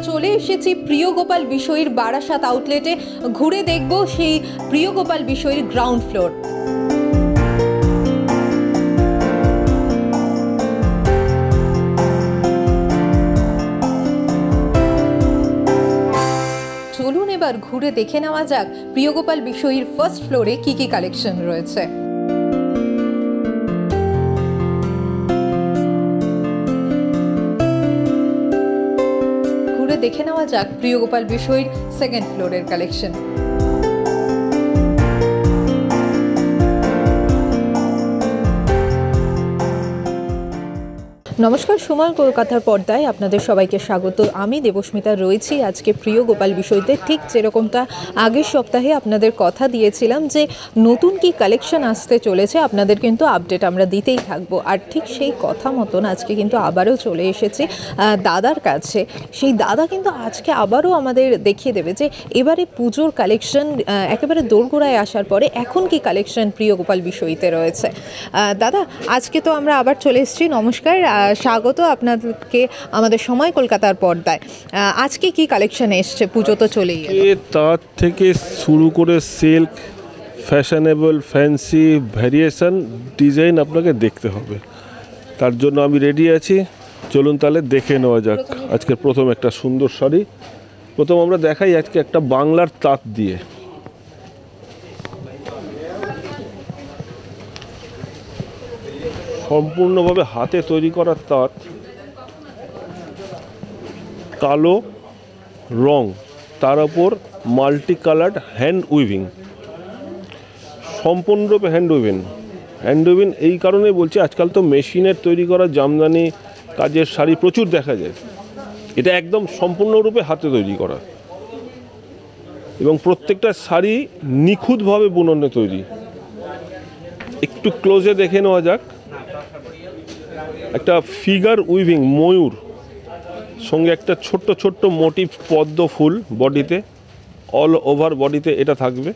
চলে এসেছি প্রিয় গোপাল বিষয়ীর বারাসাত আউটলেটে। ঘুরে দেখব সেই প্রিয় গোপাল বিষয়ীর গ্রাউন্ড ফ্লোর। চলুন এবার ঘুরে দেখে নেওয়া যাক প্রিয় গোপাল বিষয়ীর ফার্স্ট ফ্লোরে কি কি কালেকশন রয়েছে। দেখে নেওয়া যাক প্রিয় গোপাল বিষয়ীর সেকেন্ড ফ্লোরের কালেকশন। নমস্কার, সময় কলকাতার পর্দায় আপনাদের সবাইকে স্বাগত। আমি দেবস্মিতা রয়েছি আজকে প্রিয় গোপাল বিষয়তে। ঠিক যেরকমটা আগের সপ্তাহে আপনাদের কথা দিয়েছিলাম যে নতুন কি কালেকশন আসতে চলেছে আপনাদের কিন্তু আপডেট আমরা দিতেই থাকবো। আর ঠিক সেই কথা মতন আজকে কিন্তু আবারও চলে এসেছি দাদার কাছে। সেই দাদা কিন্তু আজকে আবারও আমাদের দেখিয়ে দেবে যে এবারে পুজোর কালেকশন একেবারে দোরগোড়ায় আসার পরে এখন কি কালেকশন প্রিয় গোপাল বিষয়তে রয়েছে। দাদা, আজকে তো আমরা আবার চলে এসেছি। নমস্কার, স্বাগত আপনাদেরকে আমাদের সময় কলকাতার পর্দায়। আজকে কি কালেকশন এসছে? পুজো তো চলেই এলো। তার থেকে শুরু করে silk, fashionable, fancy, variation, design আপনাকে দেখতে হবে। তার জন্য আমি রেডি আছি। চলুন তাহলে দেখে নেওয়া যাক আজকের প্রথম একটা সুন্দর শাড়ি। প্রথম আমরা দেখাই আজকে একটা বাংলার তাঁত দিয়ে। সম্পূর্ণভাবে হাতে তৈরি করা তাঁত, কালো রং, তার উপর মাল্টি কালার্ড হ্যান্ড উইভিং, সম্পূর্ণরূপে হ্যান্ড উইভিং এই কারণে বলছি, আজকাল তো মেশিনের তৈরি করা জামদানি কাজের শাড়ি প্রচুর দেখা যায়। এটা একদম সম্পূর্ণরূপে হাতে তৈরি করা এবং প্রত্যেকটা শাড়ি নিখুঁতভাবে বুননে তৈরি। একটু ক্লোজে দেখে নেওয়া যাক। একটা ফিগার উইভিং, ময়ূর সঙ্গে একটা ছোট্ট ছোট্ট মোটিভ পদ্ম ফুল বডিতে, অল ওভার বডিতে এটা থাকবে।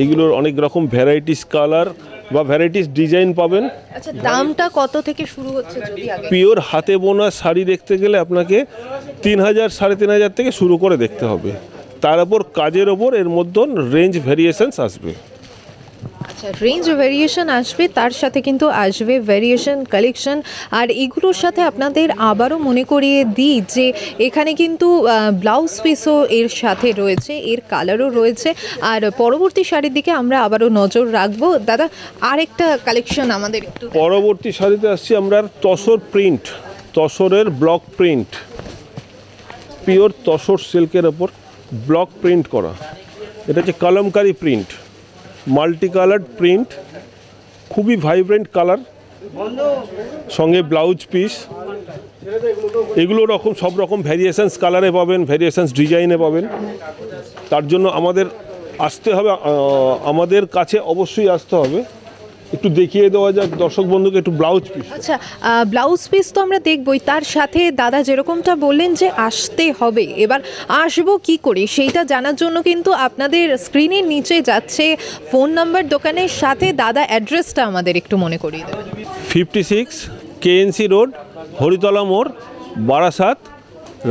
এগুলোর অনেক রকম ভ্যারাইটিস কালার বা ভ্যারাইটিস ডিজাইন পাবেন। আচ্ছা, দামটা কত থেকে শুরু হচ্ছে? পিওর হাতে বোনা শাড়ি দেখতে গেলে আপনাকে 3000 3500 থেকে শুরু করে দেখতে হবে। তার উপর কাজের ওপর এর মধ্যে রেঞ্জ ভ্যারিয়েশনস আসবে। আচ্ছা, রেঞ্জ ভ্যারিয়েশন আসবে, তার সাথে কিন্তু আসবে ভ্যারিয়েশন কালেকশন। আর এগুলোর সাথে আপনাদের আবারও মনে করিয়ে দিই যে এখানে কিন্তু ব্লাউজ পিসও এর সাথে রয়েছে, এর কালারও রয়েছে। আর পরবর্তী শাড়ির দিকে আমরা আবারও নজর রাখবো। দাদা, আরেকটা কালেকশন আমাদের একটু। পরবর্তী শাড়িতে আসছি আমরা তসর প্রিন্ট, তসরের ব্লক প্রিন্ট, পিওর তসর সিল্কের ওপর ব্লক প্রিন্ট করা। এটা হচ্ছে Kalamkari print, multi coloured print, খুবই ভাইব্রেন্ট কালার, সঙ্গে ব্লাউজ পিস। এগুলো রকম সব রকম ভ্যারিয়েশনস কালারে পাবেন, ভ্যারিয়েশনস ডিজাইনে পাবেন। তার জন্য আমাদের আসতে হবে, আমাদের কাছে অবশ্যই আসতে হবে। একটু দেখিয়ে দেওয়া যাক দর্শক বন্ধুকে একটু ব্লাউজ পিস। আচ্ছা, ব্লাউজ পিস তো আমরা দেখবই, তার সাথে দাদা যেরকমটা বললেন যে আসতে হবে, এবার আসবো কি করে সেইটা জানার জন্য কিন্তু আপনাদের স্ক্রিনের নিচে যাচ্ছে ফোন নাম্বার, দোকানের সাথে দাদা অ্যাড্রেসটা আমাদের একটু মনে করিয়ে দেবেন। 56 কেএনসি রোড, হরিতলা মোড়, বারাসাত,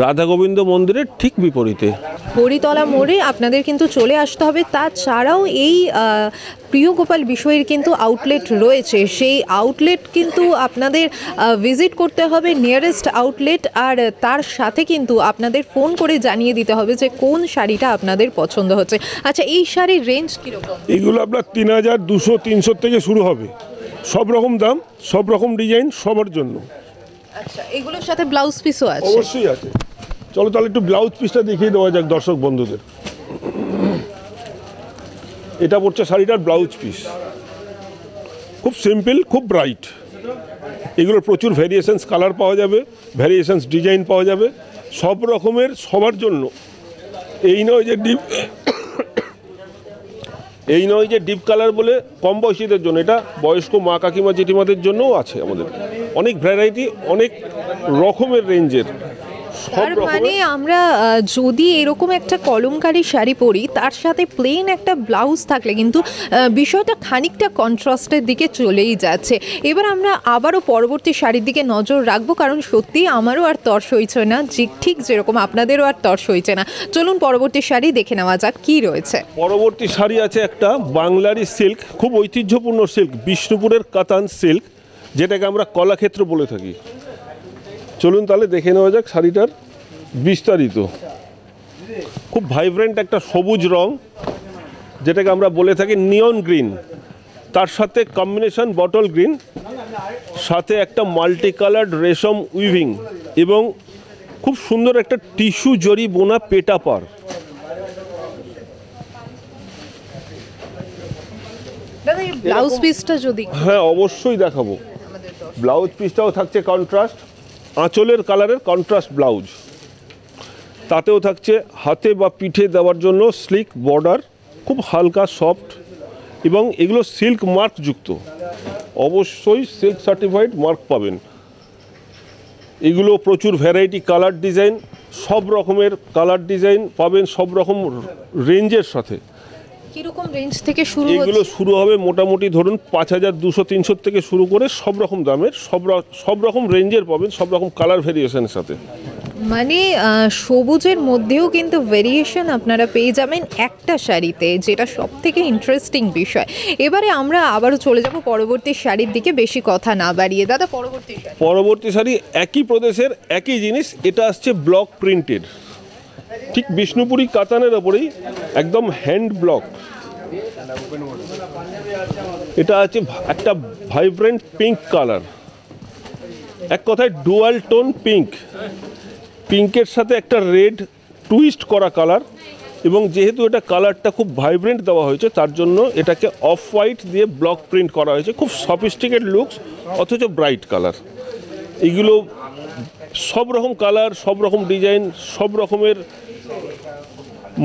রাধা গোবিন্দ মন্দিরের ঠিক বিপরীতে। হরিতলা মোড়ে আপনাদের কিন্তু চলে আসতে হবে। তাছাড়াও এই প্রিয় গোপাল বিষয়ের কিন্তু আউটলেট রয়েছে, সেই আউটলেট কিন্তু আপনাদের ভিজিট করতে হবে, নিয়ারেস্ট আউটলেট। আর তার সাথে কিন্তু আপনাদের ফোন করে জানিয়ে দিতে হবে যে কোন শাড়িটা আপনাদের পছন্দ হচ্ছে। আচ্ছা, এই শাড়ির রেঞ্জ কীরকম? এগুলো আপনার 3200 300 থেকে শুরু হবে, সব রকম দাম, সব রকম ডিজাইন, সবার জন্য। আচ্ছা, এগুলোর সাথে ব্লাউজ পিসও আছে? অবশ্যই আছে। চলো তাহলে একটু ব্লাউজ পিসটা দেখিয়ে দেওয়া যাক দর্শক বন্ধুদের। এটা পড়ছে শাড়িটার ব্লাউজ পিস, খুব সিম্পল, খুব ব্রাইট। এগুলোর প্রচুর ভ্যারিয়েশনস কালার পাওয়া যাবে, ভ্যারিয়েশনস ডিজাইন পাওয়া যাবে, সব রকমের, সবার জন্য। এই নয় যে ডিপ কালার বলে কম বয়সীদের জন্য, এটা বয়স্ক মা কাকিমা জেঠিমাদের জন্যও আছে। আমাদের অনেক ভ্যারাইটি, অনেক রকমের রেঞ্জের সব তার মানে রকমের আমরা যদি এরকম একটা কলমকারী শাড়ি পরি তার সাথে প্লেন একটা ব্লাউজ থাকলে কিন্তু বিষয়টা খানিকটা কন্ট্রাস্টের দিকে চলেই যাচ্ছে। এবার আমরা আবারও পরবর্তী শাড়ির দিকে নজর রাখবো, কারণ সত্যি আমারও আর তর সইছে না, ঠিক যেরকম আপনাদেরও আর তর সইছে না। চলুন পরবর্তী শাড়ি দেখে নেওয়া যাক কি রয়েছে। পরবর্তী শাড়ি আছে একটা বাংলারই সিল্ক, খুব ঐতিহ্যপূর্ণ সিল্ক, বিষ্ণুপুরের কাতান সিল্ক, যেটাকে আমরা কলাক্ষেত্র বলে থাকি। চলুন তাহলে দেখে নেওয়া যাক শাড়িটার বিস্তারিত। খুব ভাইব্রেন্ট একটা সবুজ রং, যেটাকে আমরা বলে থাকি নিয়ন গ্রিন, তার সাথে কম্বিনেশন বটল গ্রিন, সাথে একটা মাল্টি কালার্ড রেশম উইভিং এবং খুব সুন্দর একটা টিস্যু জরি বোনা পেটা পার। দাদা এই ব্লাউজ পিসটা যদি হ্যাঁ অবশ্যই দেখাবো। ব্লাউজ পিসটাও থাকছে কন্ট্রাস্ট, আঁচলের কালারের কন্ট্রাস্ট ব্লাউজ, তাতেও থাকছে হাতে বা পিঠে দেওয়ার জন্য স্লিক বর্ডার, খুব হালকা সফট, এবং এগুলো সিল্ক মার্ক যুক্ত, অবশ্যই সিল্ক সার্টিফাইড মার্ক পাবেন। এগুলো প্রচুর ভ্যারাইটি কালার ডিজাইন, সব রকমের কালার ডিজাইন পাবেন সব রকম রেঞ্জের সাথে। কিরকম রেঞ্জ থেকে শুরু এগুলো হচ্ছে? শুরু হবে মোটামুটি ধরুন 5200-300 থেকে শুরু করে সব রকম দামের, সব রকম রেঞ্জের পাবেন, সব রকম কালার ভেরিয়েশনের সাথে। মানে সবুজের মধ্যেও কিন্তু ভেরিয়েশন আপনারা পেয়ে যাবেন একটা শাড়িতে, যেটা সব থেকে ইন্টারেস্টিং বিষয়। এবারে আমরা আবারও চলে যাব পরবর্তী শাড়ির দিকে, বেশি কথা না বাড়িয়ে। দাদা পরবর্তী শাড়ি একই প্রদেশের একই জিনিস, এটা আসছে ব্লক প্রিন্টেড, ঠিক বিষ্ণুপুরি কাতানের ওপরেই একদম হ্যান্ড ব্লক। এটা আছে একটা ভাইব্রেন্ট পিঙ্ক কালার, এক কথায় ডুয়াল টোন পিঙ্ক, পিঙ্কের সাথে একটা রেড টুইস্ট করা কালার, এবং যেহেতু এটা কালারটা খুব ভাইব্রেন্ট দেওয়া হয়েছে তার জন্য এটাকে অফ হোয়াইট দিয়ে ব্লক প্রিন্ট করা হয়েছে। খুব সফিস্টিকেট লুকস, অথচ ব্রাইট কালার। এগুলো সব রকম কালার, সব রকম ডিজাইন, সব রকমের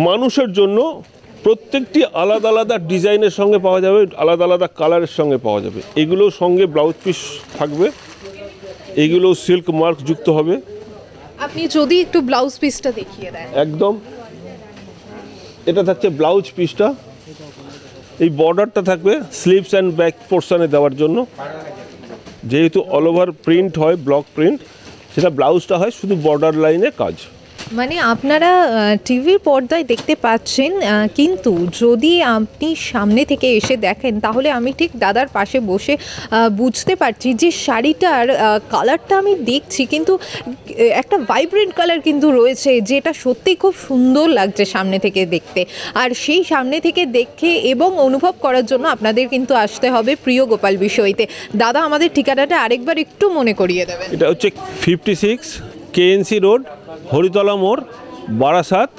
মানুষের জন্য, প্রত্যেকটি আলাদা আলাদা ডিজাইনের সঙ্গে পাওয়া যাবে, আলাদা আলাদা কালারের সঙ্গে পাওয়া যাবে। এগুলোর সঙ্গে ব্লাউজ পিস থাকবে, এগুলো সিল্ক মার্ক যুক্ত হবে। আপনি যদি একটু ব্লাউজ পিসটা দেখিয়ে দেন। একদম, এটা থাকছে ব্লাউজ পিসটা, এই বর্ডারটা থাকবে স্লিভস অ্যান্ড ব্যাক পোর্শনে দেওয়ার জন্য, যেহেতু অল ওভার প্রিন্ট হয় ব্লক প্রিন্ট, সেটা ব্লাউজটা হয় শুধু বর্ডার লাইনে কাজ। মানে আপনারা টিভির পর্দায় দেখতে পাচ্ছেন, কিন্তু যদি আপনি সামনে থেকে এসে দেখেন তাহলে আমি ঠিক দাদার পাশে বসে বুঝতে পারছি যে শাড়িটার কালারটা আমি দেখছি, কিন্তু একটা ভাইব্রেন্ট কালার কিন্তু রয়েছে, যেটা সত্যি খুব সুন্দর লাগছে সামনে থেকে দেখতে। আর সেই সামনে থেকে দেখে এবং অনুভব করার জন্য আপনাদের কিন্তু আসতে হবে প্রিয় গোপাল বিষয়তে। দাদা আমাদের ঠিকানাটা আরেকবার একটু মনে করিয়ে দেবেন। এটা হচ্ছে 56 কেএনসি রোড, হরিতলা মোড়, বারাসাত,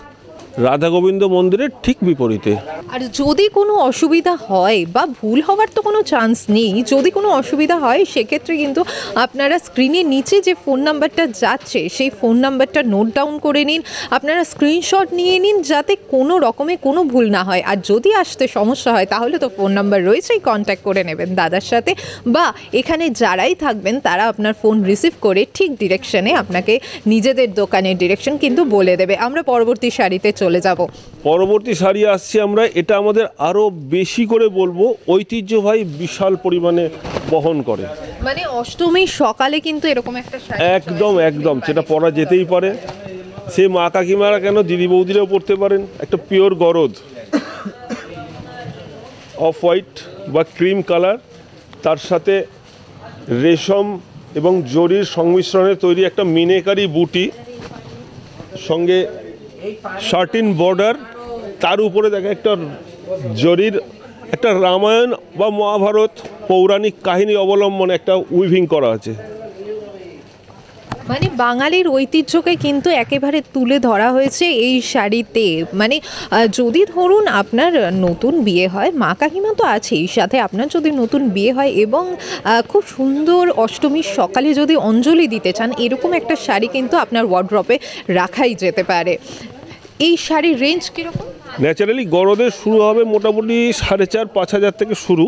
রাধা গোবিন্দ মন্দিরের ঠিক বিপরীতে। আর যদি কোনো অসুবিধা হয়, বা ভুল হওয়ার তো কোনো চান্স নেই, যদি কোনো অসুবিধা হয় সেক্ষেত্রে কিন্তু আপনারা স্ক্রিনের নিচে যে ফোন নাম্বারটা যাচ্ছে সেই ফোন নাম্বারটা নোট ডাউন করে নিন, আপনারা স্ক্রিনশট নিয়ে নিন, যাতে কোনো রকমে কোনো ভুল না হয়। আর যদি আসতে সমস্যা হয় তাহলে তো ফোন নাম্বার রয়েছেই, কন্ট্যাক্ট করে নেবেন দাদার সাথে, বা এখানে যারাই থাকবেন তারা আপনার ফোন রিসিভ করে ঠিক ডিরেকশনে আপনাকে নিজেদের দোকানের ডিরেকশন কিন্তু বলে দেবে। আমরা পরবর্তী শাড়িতে চলে যাব। পরবর্তী শাড়ি আসছি আমরা, এটা আমাদের আরও বেশি করে বলবো ঐতিহ্যবাহী, বিশাল পরিমাণে বহন করে। মানে অষ্টমীর সকালে কিন্তু এরকম একটা শাড়ি একদম একদম সেটা পরা যেতেই পারে, সে মা কাকিমারা কেন দিদি বৌদিরাও পরতে পারেন। একটা পিওর গরদ, অফ হোয়াইট বা ক্রিম কালার, তার সাথে রেশম এবং জরির সংমিশ্রণে তৈরি একটা মিনেকারি বুটি, সঙ্গে শার্টিন বর্ডার, তার উপরে দেখা একটা জরির একটা রামায়ণ বা মহাভারত পৌরাণিক কাহিনী অবলম্বনে একটা উইভিং করা আছে। মানে বাঙালির ঐতিহ্যকে কিন্তু একেবারে তুলে ধরা হয়েছে এই শাড়িতে। মানে যদি ধরুন আপনার নতুন বিয়ে হয়, মা কাকিমা তো আছেই, সাথে আপনার যদি নতুন বিয়ে হয় এবং খুব সুন্দর অষ্টমীর সকালে যদি অঞ্জলি দিতে চান, এরকম একটা শাড়ি কিন্তু আপনার ওয়ার্ড্রপে রাখাই যেতে পারে। এই শাড়ির রেঞ্জ কীরকম? ন্যাচারালি গরদের শুরু হবে মোটামুটি 4,500-5,000 থেকে শুরু,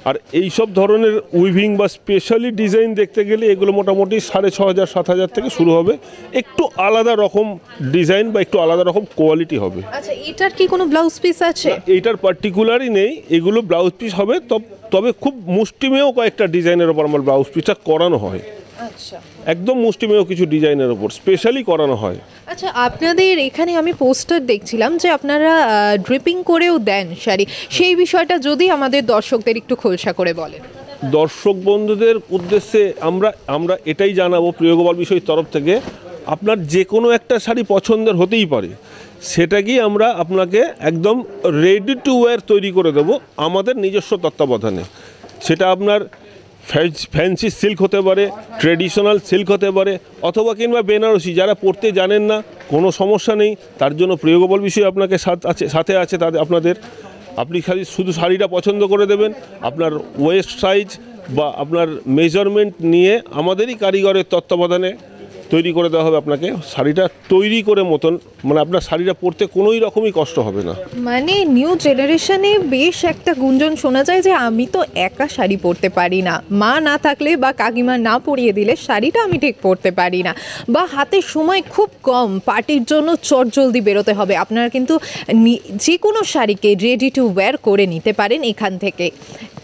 আর এই সব ধরনের উইভিং বা স্পেশালি ডিজাইন দেখতে গেলে এগুলো মোটামুটি 6500-7000 থেকে শুরু হবে। একটু আলাদা রকম ডিজাইন বা একটু আলাদা রকম কোয়ালিটি হবে। আচ্ছা, এটার কি কোনো ব্লাউজ পিস আছে? এইটার পার্টিকুলারই নেই, এগুলো ব্লাউজ পিস হবে। তবে খুব মুষ্টিমেয় কয়েকটা ডিজাইনের ওপর আমার ব্লাউজ পিসটা করানো হয়। আচ্ছা, একদম মুষ্টিমেয় কিছু ডিজাইনের ওপর স্পেশালি করানো হয়। আচ্ছা, আপনাদের এখানে আমি পোস্টার দেখছিলাম যে আপনারা ড্রিপিং করেও দেন শাড়ি, সেই বিষয়টা যদি আমাদের দর্শকদের একটু খোলসা করে বলেন। দর্শক বন্ধুদের উদ্দেশ্যে আমরা এটাই জানাবো প্রিয় গোপাল বিষয়ের তরফ থেকে, আপনার যে কোনো একটা শাড়ি পছন্দের হতেই পারে, সেটাকেই আমরা আপনাকে একদম রেডি টু ওয়্যার তৈরি করে দেবো আমাদের নিজস্ব তত্ত্বাবধানে। সেটা আপনার ফ্যান্সি সিল্ক হতে পারে, ট্রেডিশনাল সিল্ক হতে পারে, অথবা কিংবা বেনারসি। যারা পড়তে জানেন না, কোনো সমস্যা নেই, তার জন্য প্রিয় গোপাল বিষয় আপনাকে সাথে আছে তাদের আপনাদের। আপনি খালি শুধু শাড়িটা পছন্দ করে দেবেন, আপনার ওয়েস্ট সাইজ বা আপনার মেজারমেন্ট নিয়ে আমাদেরই কারিগরের তত্ত্বাবধানে তৈরি করে দেওয়া হবে আপনাকে শাড়িটা তৈরি করে মতন, মানে আপনার শাড়িটা পরতে কোনোই রকমই কষ্ট হবে না। মানে নিউ জেনারেশনে বেশ একটা গুঞ্জন শোনা যায় যে আমি তো একা শাড়ি পরতে পারি না, মা না থাকলে বা কাকিমা না পরিয়ে দিলে শাড়িটা আমি ঠিক পরতে পারি না, বা হাতে সময় খুব কম, পার্টির জন্য চটজলদি বেরোতে হবে। আপনারা কিন্তু যে কোনো শাড়িকে রেডি টু ওয়্যার করে নিতে পারেন এখান থেকে।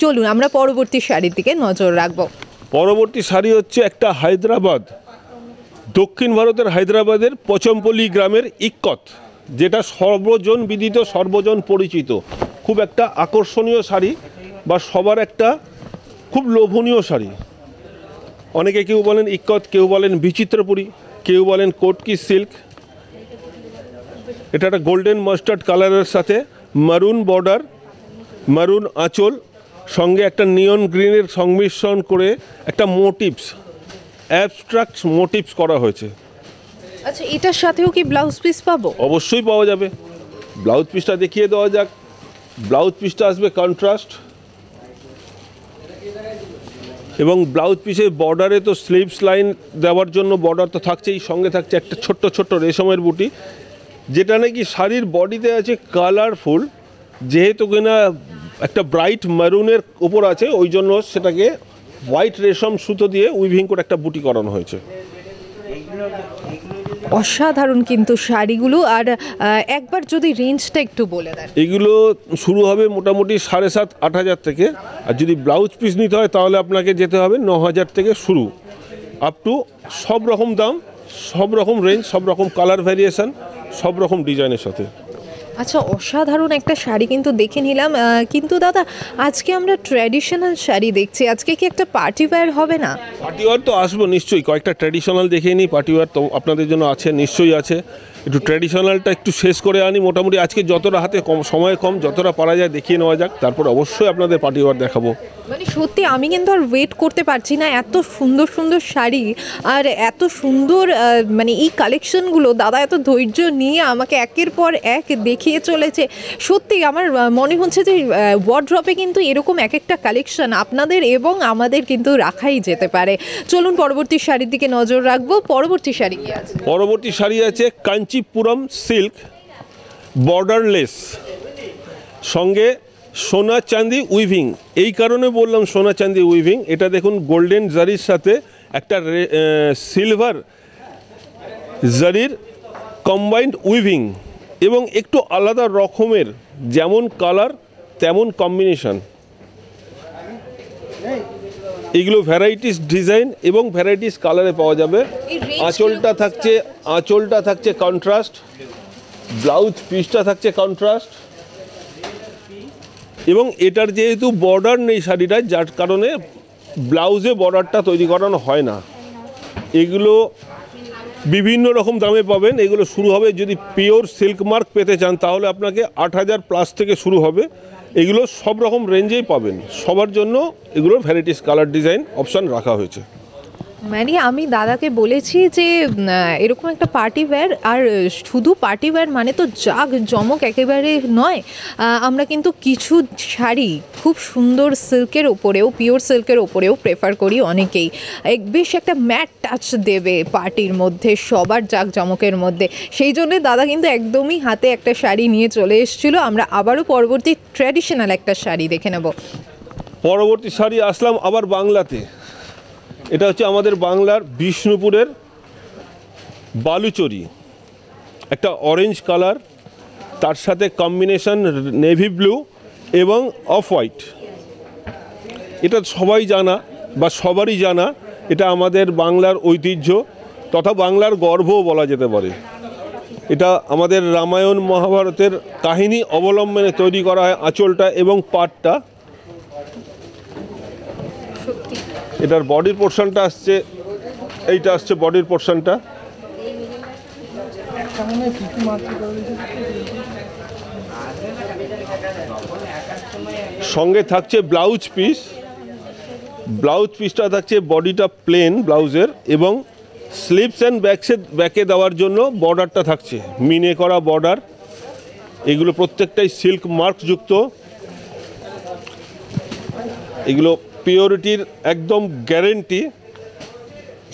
চলুন আমরা পরবর্তী শাড়ির দিকে নজর রাখবো। পরবর্তী শাড়ি হচ্ছে একটা হায়দ্রাবাদ, দক্ষিণ ভারতের হায়দ্রাবাদের পচমপল্লী গ্রামের ইক্কত, যেটা সর্বজন বিদিত, সর্বজন পরিচিত, খুব একটা আকর্ষণীয় শাড়ি বা সবার একটা খুব লোভনীয় শাড়ি। অনেকে কেউ বলেন ইক্কত, কেউ বলেন বিচিত্রপুরী, কেউ বলেন কোটকি সিল্ক। এটা একটা গোল্ডেন মাস্টার্ড কালারের সাথে মারুন বর্ডার, মারুন আঁচল, সঙ্গে একটা নিয়ন গ্রিনের সংমিশ্রণ করে একটা মোটিভস, অ্যাবস্ট্রাক্ট মোটিভস করা হয়েছে। আচ্ছা, এটার সাথেও কি ব্লাউজ পিস পাবো? অবশ্যই পাওয়া যাবে। ব্লাউজ পিসটা দেখিয়ে দেওয়া যাক। ব্লাউজ পিসটা আসবে কন্ট্রাস্ট, এবং ব্লাউজ পিসের বর্ডারে তো স্লিভস লাইন দেওয়ার জন্য বর্ডার তো থাকছেই, সঙ্গে থাকছে একটা ছোট্ট ছোট্ট রেশমের বুটি, যেটা নাকি শাড়ির বডিতে আছে কালারফুল। যেহেতু কিনা একটা ব্রাইট মারুনের উপর আছে, ওই জন্য সেটাকে হোয়াইট রেশম সুতো দিয়ে উইভিং করে একটা বুটি করানো হয়েছে। অসাধারণ কিন্তু শাড়িগুলো। আর একবার যদি রেঞ্জটা একটু বলে দেন। এগুলো শুরু হবে মোটামুটি 7,500-8,000 থেকে, আর যদি ব্লাউজ পিস নিতে হয় তাহলে আপনাকে যেতে হবে 9,000 থেকে শুরু, আপ টু সব রকম দাম, সব রকম রেঞ্জ, সব রকম কালার ভ্যারিয়েশন, সব রকম ডিজাইনের সাথে। আচ্ছা, অসাধারণ একটা শাড়ি কিন্তু দেখে নিলাম। কিন্তু দাদা, আজকে আমরা ট্র্যাডিশনাল শাড়ি দেখছি, আজকে কি একটা পার্টি ওয়্যার হবে না? পার্টি ওয়্যার তো আসবো নিশ্চয়ই, কয়েকটা ট্র্যাডিশনাল দেখে নিই। পার্টি ওয়্যার তো আপনাদের জন্য আছে, নিশ্চয়ই আছে। একটু ট্র্যাডিশনালটা একটু শেষ করে আনি, মোটামুটি আজকে যতটা হাতে কম, সময় কম, যতটা পারা যায় দেখিয়ে নেওয়া যাক, তারপর অবশ্যই আপনাদের পার্টি ওয়্যার দেখাবো। মানে সত্যি আমি কিন্তু আর ওয়েট করতে পারছি না, এত সুন্দর সুন্দর শাড়ি আর এত সুন্দর মানে এই কালেকশনগুলো দাদা এত ধৈর্য নিয়ে আমাকে একের পর এক দেখিয়ে চলেছে। সত্যি আমার মনে হচ্ছে যে ওয়ার্ড্রপে কিন্তু এরকম এক একটা কালেকশন আপনাদের এবং আমাদের কিন্তু রাখাই যেতে পারে। চলুন পরবর্তী শাড়ির দিকে নজর রাখবো। পরবর্তী শাড়ি কি আছে? পরবর্তী শাড়ি আছে কাঞ্চিপুরম সিল্ক বর্ডারলেস, সঙ্গে সোনা চাঁদি উইভিং। এই কারণে বললাম সোনা চাঁদি উইভিং, এটা দেখুন গোল্ডেন জারির সাথে একটা সিলভার জারির কম্বাইন্ড উইভিং, এবং একটু আলাদা রকমের, যেমন কালার তেমন কম্বিনেশন। এগুলো ভ্যারাইটিস ডিজাইন এবং ভ্যারাইটিস কালারে পাওয়া যাবে। আঁচলটা থাকছে কন্ট্রাস্ট, ব্লাউজ পিসটা থাকছে কন্ট্রাস্ট, এবং এটার যেহেতু বর্ডার নেই শাড়িটায়, যার কারণে ব্লাউজে বর্ডারটা তৈরি করানো হয় না। এগুলো বিভিন্ন রকম দামে পাবেন। এগুলো শুরু হবে, যদি পিওর সিল্ক মার্ক পেতে চান তাহলে আপনাকে 8,000 প্লাস থেকে শুরু হবে। এগুলো সব রকম রেঞ্জেই পাবেন, সবার জন্য এগুলো ভ্যারাইটিস কালার ডিজাইন অপশান রাখা হয়েছে। মানে আমি দাদাকে বলেছি যে এরকম একটা পার্টি ওয়্যার, আর শুধু পার্টি ওয়্যার মানে তো জাগ জমক একেবারে নয়, আমরা কিন্তু কিছু শাড়ি খুব সুন্দর সিল্কের ওপরেও, পিওর সিল্কের ওপরেও প্রেফার করি অনেকেই। বেশ একটা ম্যাট টাচ দেবে পার্টির মধ্যে, সবার জাগ জমকের মধ্যে। সেই জন্য দাদা কিন্তু একদমই হাতে একটা শাড়ি নিয়ে চলে এসেছিলো। আমরা আবারও পরবর্তী ট্র্যাডিশনাল একটা শাড়ি দেখে নেব। পরবর্তী শাড়ি আসলাম আবার বাংলাতে। এটা হচ্ছে আমাদের বাংলার বিষ্ণুপুরের বালুচরি, একটা অরেঞ্জ কালার, তার সাথে কম্বিনেশন নেভি ব্লু এবং অফ হোয়াইট। এটা সবাই জানা বা সবারই জানা, এটা আমাদের বাংলার ঐতিহ্য তথা বাংলার গর্বও বলা যেতে পারে। এটা আমাদের রামায়ণ মহাভারতের কাহিনী অবলম্বনে তৈরি করা হয় আঁচলটা এবং পাটটা। এটার বডির পোর্শনটা আসছে, এইটা আসছে বডির পোর্শনটা। সঙ্গে থাকছে ব্লাউজ পিস। ব্লাউজ পিসটা থাকছে বডিটা প্লেন ব্লাউজের, এবং স্লিভস অ্যান্ড ব্যাকে দেওয়ার জন্য বর্ডারটা থাকছে মিনে করা বর্ডার। এগুলো প্রত্যেকটাই সিল্ক মার্কযুক্ত। এগুলো পিওরিটির একদম গ্যারেন্টি।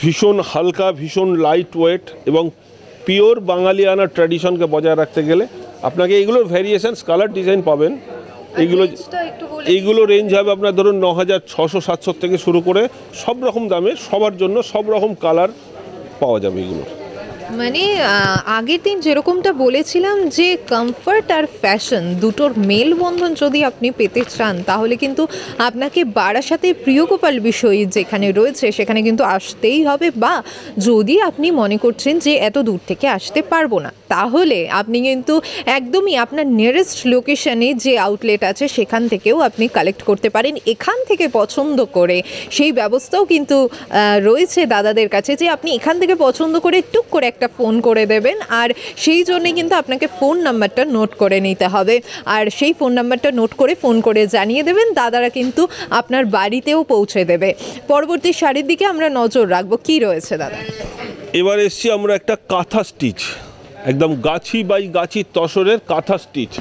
ভীষণ হালকা, ভীষণ লাইট ওয়েট এবং পিওর বাঙালিয়ানা ট্র্যাডিশনকে বজায় রাখতে গেলে আপনাকে এইগুলোর ভ্যারিয়েশনস কালার ডিজাইন পাবেন। এইগুলো রেঞ্জ হবে আপনার ধরুন 9600-700 থেকে শুরু করে সব রকম দামে, সবার জন্য সব রকম কালার পাওয়া যাবে এগুলো। মানে আগের দিন যেরকমটা বলেছিলাম যে কমফর্ট আর ফ্যাশন দুটোর মেলবন্ধন যদি আপনি পেতে চান, তাহলে কিন্তু আপনাকে বারাসাতে প্রিয়গোপাল বিষয় যেখানে রয়েছে সেখানে কিন্তু আসতেই হবে। বা যদি আপনি মনে করছেন যে এত দূর থেকে আসতে পারবো না, তাহলে আপনি কিন্তু একদমই আপনার নিয়ারেস্ট লোকেশনে যে আউটলেট আছে সেখান থেকেও আপনি কালেক্ট করতে পারেন। এখান থেকে পছন্দ করে সেই ব্যবস্থাও কিন্তু রয়েছে দাদাদের কাছে, যে আপনি এখান থেকে পছন্দ করে টুক করে একটা ফোন করে দেবেন, আর সেই জন্যে কিন্তু আপনাকে ফোন নাম্বারটা নোট করে নিতে হবে। আর সেই ফোন নাম্বারটা নোট করে ফোন করে জানিয়ে দেবেন, দাদারা কিন্তু আপনার বাড়িতেও পৌঁছে দেবে। পরবর্তী শাড়ির দিকে আমরা নজর রাখবো, কি রয়েছে দাদা? এবার এসছি আমরা একটা কাঁথা স্টিচ, একদম গাছি বাই গাছি তসরের কাঁথা স্টিচ,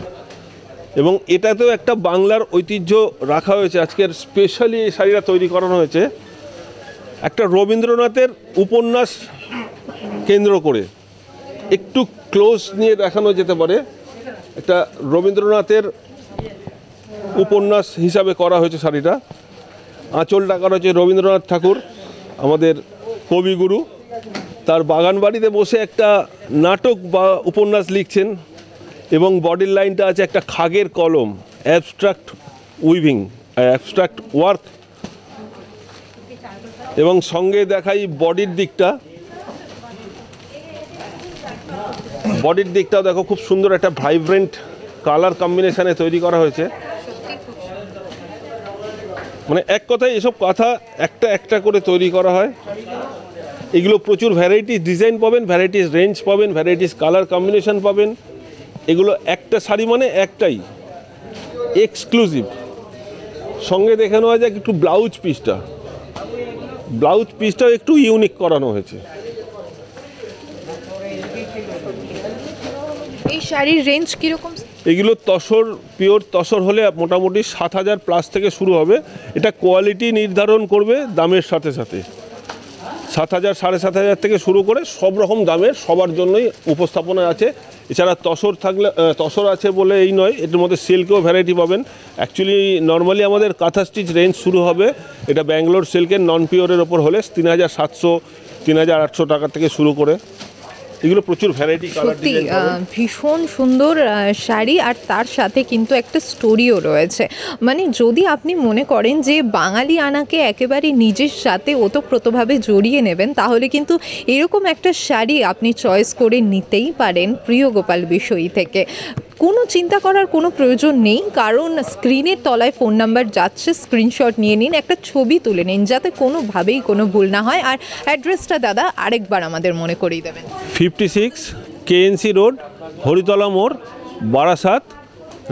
এবং এটাতেও একটা বাংলার ঐতিহ্য রাখা হয়েছে। আজকের স্পেশালি এই শাড়িটা তৈরি করানো হয়েছে একটা রবীন্দ্রনাথের উপন্যাস কেন্দ্র করে। একটু ক্লোজ নিয়ে দেখানো যেতে পারে। একটা রবীন্দ্রনাথের উপন্যাস হিসাবে করা হয়েছে শাড়িটা। আঁচলটা করা হয়েছে রবীন্দ্রনাথ ঠাকুর, আমাদের কবিগুরু, তার বাগান বাড়িতে বসে একটা নাটক বা উপন্যাস লিখছেন, এবং বডির লাইনটা আছে একটা খাগের কলম, অ্যাবস্ট্রাক্ট উইভিং, অ্যাবস্ট্রাক্ট ওয়ার্ক। এবং সঙ্গে দেখাই বডির দিকটা। বডির দিকটাও দেখো খুব সুন্দর একটা ভাইব্রেন্ট কালার কম্বিনেশনে তৈরি করা হয়েছে। মানে এক কথায় এসব কথা একটা একটা করে তৈরি করা হয়। এগুলো প্রচুর ভ্যারাইটিস ডিজাইন পাবেন, ভ্যারাইটিস রেঞ্জ পাবেন, ভ্যারাইটিস কালার কম্বিনেশন পাবেন। এগুলো একটা শাড়ি মানে একটাই এক্সক্লুসিভ। সঙ্গে দেখে নেওয়া যাক একটু ব্লাউজ পিসটা। ব্লাউজ পিসটাও একটু ইউনিক করানো হয়েছে। এই শাড়ির রেঞ্জ কীরকম? এগুলো তসর, পিওর তসর হলে মোটামুটি 7000 প্লাস থেকে শুরু হবে। এটা কোয়ালিটি নির্ধারণ করবে দামের সাথে সাথে। 7000, 7500 থেকে শুরু করে সব রকম দামের সবার জন্যই উপস্থাপনা আছে। এছাড়া তসর থাকলে, তসর আছে বলে এই নয়, এটার মধ্যে সিল্কেও ভ্যারাইটি পাবেন। অ্যাকচুয়ালি নর্মালি আমাদের কাঁথা স্টিচ রেঞ্জ শুরু হবে এটা ব্যাঙ্গালোর সিল্কের নন পিওরের ওপর হলে 3700, 3800 টাকা থেকে শুরু করে। এগুলো প্রচুর ভ্যারাইটি কালার সত্যি ডিজাইন পাবেন। ভীষণ সুন্দর শাড়ি, আর তার সাথে কিন্তু একটা স্টোরিও রয়েছে। মানে যদি আপনি মনে করেন যে বাঙালি আনাকে একেবারে নিজের সাথে ওতপ্রোতভাবে জড়িয়ে নেবেন, তাহলে কিন্তু এরকম একটা শাড়ি আপনি চয়েস করে নিতেই পারেন প্রিয়গোপাল বিষয়ী থেকে। কোনো চিন্তা করার কোনো প্রয়োজন নেই, কারণ স্ক্রিনের তলায় ফোন নাম্বার যাচ্ছে, স্ক্রিনশট নিয়ে নিন, একটা ছবি তুলে নিন, যাতে কোনোভাবেই কোনো ভুল না হয়। আর অ্যাড্রেসটা দাদা আরেকবার আমাদের মনে করিয়ে দেবেন। 56 KNC রোড, হরিতলা মোড়, বারাসাত,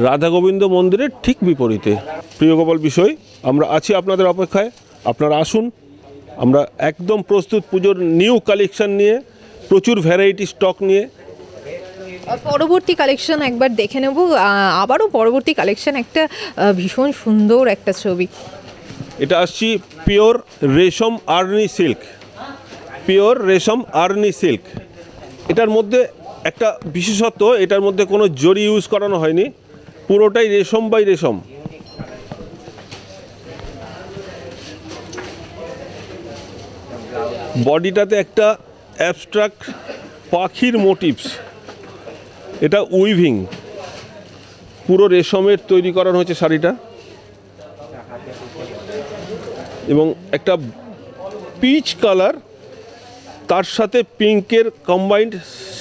রাধা গোবিন্দ মন্দিরের ঠিক বিপরীতে। প্রিয়গোপাল বিষয়, আমরা আছি আপনাদের অপেক্ষায়। আপনারা আসুন, আমরা একদম প্রস্তুত পুজোর নিউ কালেকশন নিয়ে, প্রচুর ভ্যারাইটি স্টক নিয়ে। পরবর্তী কালেকশন একবার দেখে নেব, আবারও পরবর্তী কালেকশন একটা ভীষণ সুন্দর একটা ছবি। এটা আসছি পিওর রেশম আর্নি সিল্ক, পিওর রেশম আর্নি সিল্ক। এটার মধ্যে একটা বিশেষত্ব, এটার মধ্যে কোনো জরি ইউজ করানো হয়নি, পুরোটাই রেশম বাই রেশম। বডিটাতে একটা অ্যাবস্ট্রাক্ট পাখির মোটিভস, এটা উইভিং, পুরো রেশমের তৈরি করানো হয়েছে শাড়িটা, এবং একটা পিচ কালার তার সাথে পিঙ্কের কম্বাইন্ড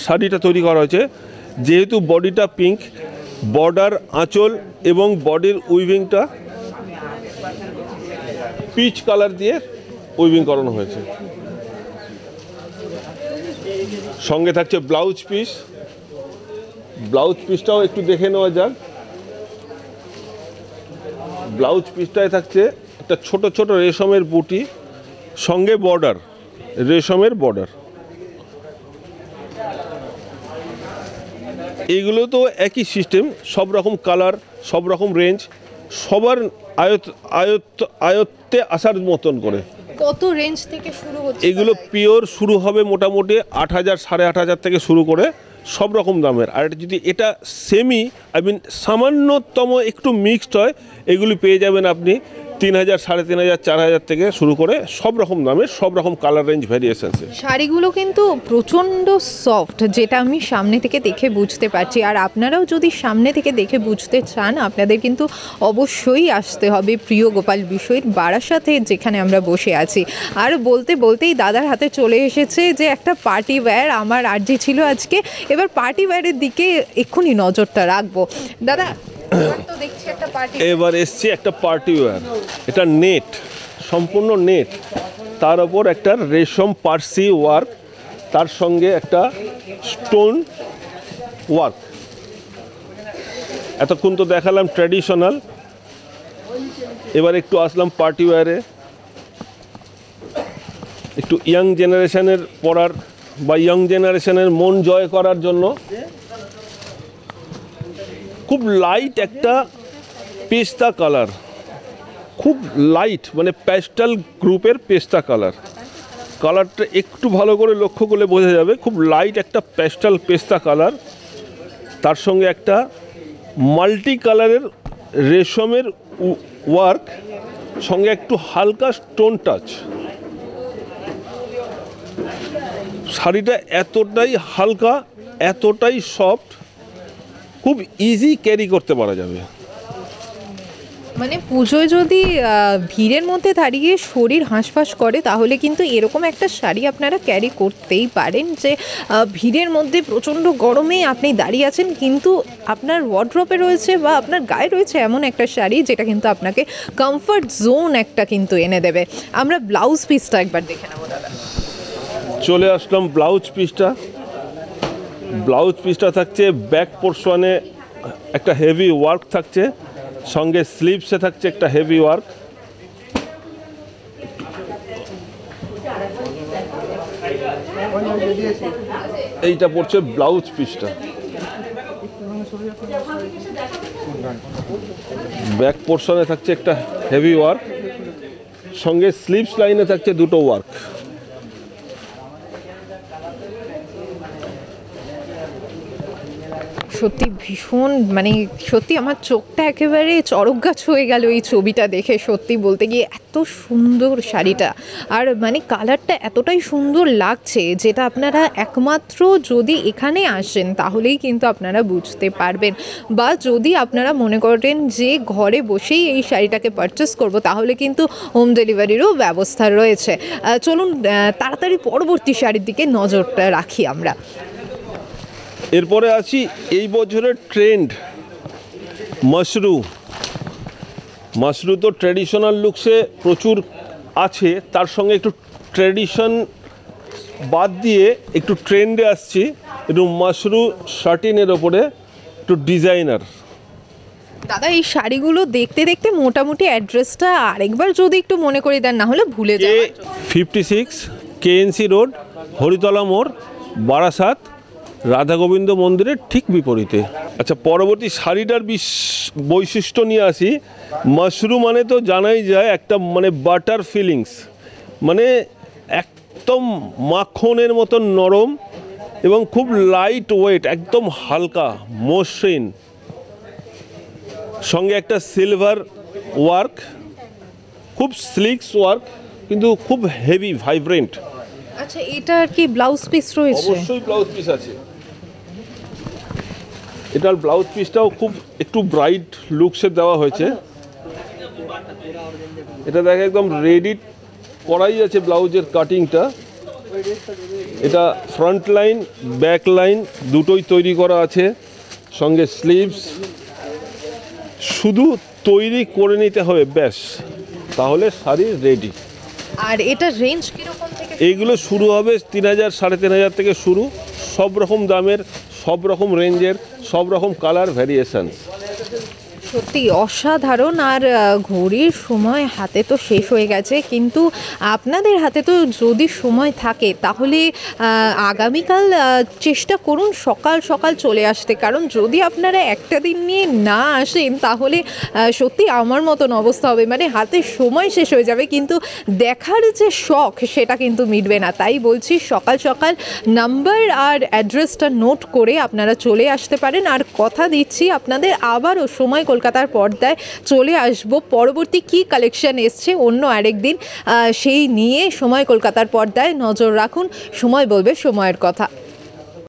শাড়িটা তৈরি করা হয়েছে। যেহেতু বডিটা পিঙ্ক, বর্ডার, আঁচল এবং বডির উইভিংটা পিচ কালার দিয়ে উইভিং করানো হয়েছে। সঙ্গে থাকছে ব্লাউজ পিস, ব্লাউজ পিসটাও একটু দেখে নেওয়া যাক। ব্লাউজ পিসটায় থাকছে একটা ছোট ছোট রেশমের বুটি, সঙ্গে বর্ডার, রেশমের বর্ডার। এইগুলো তো একই সিস্টেম, সব রকম কালার, সব রকম রেঞ্জ, সবার আয়ত্তে আসার মতন করে। কত রেঞ্জ থেকে শুরু হচ্ছে? এগুলো পিওর শুরু হবে মোটামুটি 8,000 8,500 থেকে শুরু করে সব রকম দামের। আর যদি এটা সেমি সামান্যতম একটু মিক্সড হয়, এগুলি পেয়ে যাবেন আপনি 3,000 3,500 4,000 থেকে শুরু করে সব রকম দামের, সব রকম কালার রেঞ্জ ভ্যারিয়েশনসে। শাড়িগুলো কিন্তু প্রচণ্ড সফট, যেটা আমি সামনে থেকে দেখে বুঝতে পারছি। আর আপনারাও যদি সামনে থেকে দেখে বুঝতে চান, আপনাদের কিন্তু অবশ্যই আসতে হবে প্রিয় গোপাল বিশৈর বারাসাতে, যেখানে আমরা বসে আছি। আর বলতে বলতেই দাদার হাতে চলে এসেছে যে একটা পার্টি ওয়্যার। আমার আর্জি ছিল আজকে এবার পার্টি ওয়্যারের দিকে এক্ষুনি নজরটা রাখবো। দাদা, তো দেখছি একটা পার্টি, এবার এসছে একটা পার্টি ওয়্যার। এটা নেট, সম্পূর্ণ নেট, তার ওপর একটা রেশম পার্সি ওয়ার্ক, তার সঙ্গে একটা স্টোন ওয়ার্ক। এতক্ষণ তো দেখালাম ট্র্যাডিশনাল, এবার একটু আসলাম পার্টি ওয়্যারে। একটু ইয়াং জেনারেশনের পরার বা ইয়াং জেনারেশনের মন জয় করার জন্য খুব লাইট একটা পেস্তা কালার, খুব লাইট, মানে প্যাস্টেল গ্রুপের পেস্তা কালার। কালারটা একটু ভালো করে লক্ষ্য করলে বোঝা যাবে, খুব লাইট একটা প্যাস্টেল পেস্তা কালার, তার সঙ্গে একটা মাল্টি কালারের রেশমের ওয়ার্ক, সঙ্গে একটু হালকা স্টোন টাচ। শাড়িটা এতটাই হালকা, এতটাই সফট, খুব ইজি ক্যারি করতে পারা যাবে। মানে পুজোয় যদি ভিড়ের মধ্যে দাঁড়িয়ে শরীর হাঁসফাঁস করে, তাহলে কিন্তু এরকম একটা শাড়ি আপনারা ক্যারি করতেই পারেন। যে ভিড়ের মধ্যে প্রচণ্ড গরমে আপনি দাঁড়িয়ে আছেন, কিন্তু আপনার ওয়ার্ড্রপে রয়েছে বা আপনার গায়ে রয়েছে এমন একটা শাড়ি যেটা কিন্তু আপনাকে কমফর্ট জোন একটা কিন্তু এনে দেবে। আমরা ব্লাউজ পিসটা একবার দেখে নেবো দাদা। চলে আসলাম ব্লাউজ পিসটা। ব্লাউজ পিসটা থাকছে ব্যাক পোর্শনে একটা হেভি ওয়ার্ক থাকছে, সঙ্গে স্লিভসে থাকছে একটা হেভি ওয়ার্ক। এইটা পড়ছে ব্লাউজ পিসটা। ব্যাক পোর্শনে থাকছে একটা হেভি ওয়ার্ক, সঙ্গে স্লিভস লাইনে থাকছে দুটো ওয়ার্ক। সত্যি ভীষণ, মানে সত্যি আমার চোখটা একেবারে চড়ক গাছ হয়ে গেল এই ছবিটা দেখে। সত্যি বলতে গিয়ে এত সুন্দর শাড়িটা, আর মানে কালারটা এতটাই সুন্দর লাগছে, যেটা আপনারা একমাত্র যদি এখানে আসেন তাহলেই কিন্তু আপনারা বুঝতে পারবেন। বা যদি আপনারা মনে করেন যে ঘরে বসেই এই শাড়িটাকে পারচেস করব, তাহলে কিন্তু হোম ডেলিভারিরও ব্যবস্থা রয়েছে। চলুন তাড়াতাড়ি পরবর্তী শাড়ির দিকে নজরটা রাখি আমরা। এরপরে আছি এই বছরের ট্রেন্ড মাশরু। মাশরু তো ট্র্যাডিশনাল লুকসে প্রচুর আছে, তার সঙ্গে একটু ট্র্যাডিশন বাদ দিয়ে একটু ট্রেন্ডে আসছি, একটু মাশরু শার্টিনের ওপরে একটু ডিজাইনার। দাদা, এই শাড়িগুলো দেখতে দেখতে মোটামুটি অ্যাড্রেসটা আরেকবার যদি একটু মনে করে দেন, না হলে ভুলে যাবেন। 56 কেএনসি রোড, হরিতলা মোড়, বারাসাত, রাধা গোবিন্দ মন্দিরের ঠিক বিপরীতে। আচ্ছা, পরবর্তী শাড়িটার বৈশিষ্ট্য নিয়ে আসি। মাশরু মানে তো জানাই যায় একটা মানে বাটার ফিলিংস, মানে একদম মাখনের মতন নরম এবং খুব লাইট ওয়েট, একদম হালকা মসৃণ, সঙ্গে একটা সিলভার ওয়ার্ক, খুব স্লিক্স ওয়ার্ক, কিন্তু খুব হেভি ভাইব্রেন্ট। আচ্ছা, এটার কি ব্লাউজ পিস রয়েছে? অবশ্যই ব্লাউজ পিস আছে। এটার ব্লাউজ পিসটাও খুব একটু ব্রাইট লুকসে দেওয়া হয়েছে। এটা দেখে একদম রেডি করাই আছে ব্লাউজের কাটিংটা। এটা ফ্রন্ট লাইন ব্যাক লাইন দুটোই তৈরি করা আছে, সঙ্গে স্লিভস। শুধু তৈরি করে নিতে হবে ব্যাস, তাহলে শাড়ি রেডি। আর এটা রেঞ্জ কিরকম থেকে? এইগুলো শুরু হবে 3000 3500 থেকে শুরু, সব রকম দামের, সব রকম রেঞ্জের, সব রকম কালার ভ্যারিয়েশন। সত্যি অসাধারণ। আর ঘড়ির সময় হাতে তো শেষ হয়ে গেছে, কিন্তু আপনাদের হাতে তো যদি সময় থাকে তাহলে আগামীকাল চেষ্টা করুন সকাল সকাল চলে আসতে, কারণ যদি আপনারা একটা দিন নিয়ে না আসেন তাহলে সত্যি আমার মতন অবস্থা হবে, মানে হাতে সময় শেষ হয়ে যাবে কিন্তু দেখার যে শখ সেটা কিন্তু মিটবে না। তাই বলছি সকাল সকাল নাম্বার আর অ্যাড্রেসটা নোট করে আপনারা চলে আসতে পারেন। আর কথা দিচ্ছি আপনাদের আবারও সময় কলকাতার পর্দায় চলে আসব, পরবর্তী কী কালেকশন এসছে অন্য আরেক দিন সেই নিয়ে সময় কলকাতার পর্দায় নজর রাখুন। সময় বলবে সময়ের কথা।